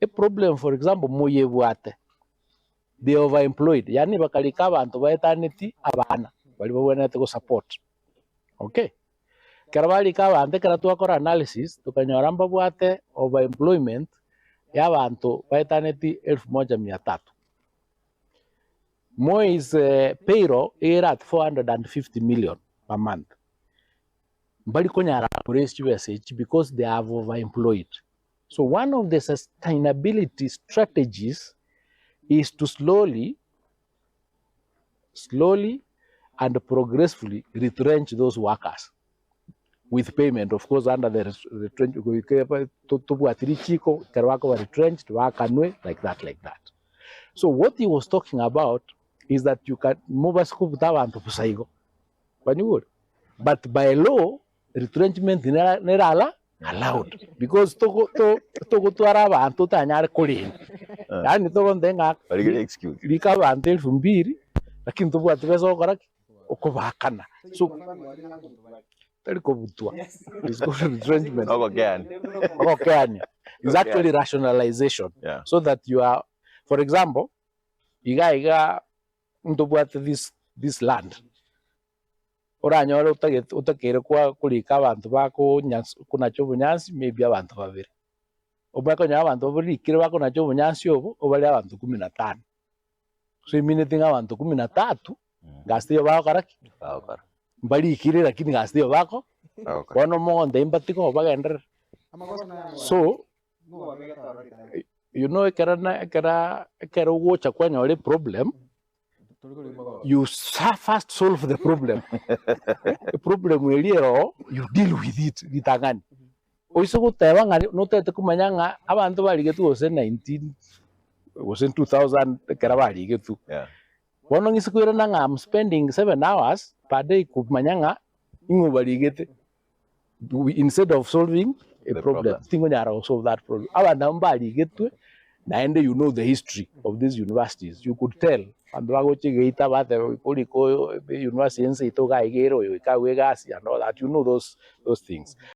a problem, for example, Moi University. They overemployed. Yani bakalika abantu baetaniti abana. Bali bawenete ko support. Okay. Karabali ka abantu kara tuakora analysis tukanyoramba bwate overemployment ya bantu baetaniti 1300. Moi's payroll era at 450 million per month. Mbali konyara because they have overemployed. So one of the sustainability strategies is to slowly and progressively retrench those workers with payment, of course, under the retrenched, like that. So what he was talking about is that you can move us but by law, retrenchment is allowed because toko tuaraba anto tanyar kolin. Yani to ndenga excuse. Lika antel fumbiri lakini to bwat beso korak okobakana. So tell kobutua. It's called retrenchment. Okay. It's actually rationalization. Yeah. So that you are, for example, iga this land. Oranyora utakere kwa kulika abantu bako kuna cyo bunyansi maybe abantu babiri. Obako nya abantu babiri kire bako na cyo bunyansi obo obali abantu 15. So iminete abantu 13 gastiyo bako karaki. Mbali kire lakini gastiyo bako. Kono monde impatiko bagender. So you know kera wocha kwanya ole problem. You first solve the problem. The problem will you deal with it. Gitangani. Oiso kuteba ngani no tete kumanyanga abantu bali getu was in 2000 kerabali getu. Yeah. Wono ngisikwira nanga I'm spending 7 hours per day kumanyanga ingo bali gete. Instead of solving a problem, tingo nyara solve that problem. Abantu bali getu. And you know the history of these universities. You could tell. And university and all that. You know those things.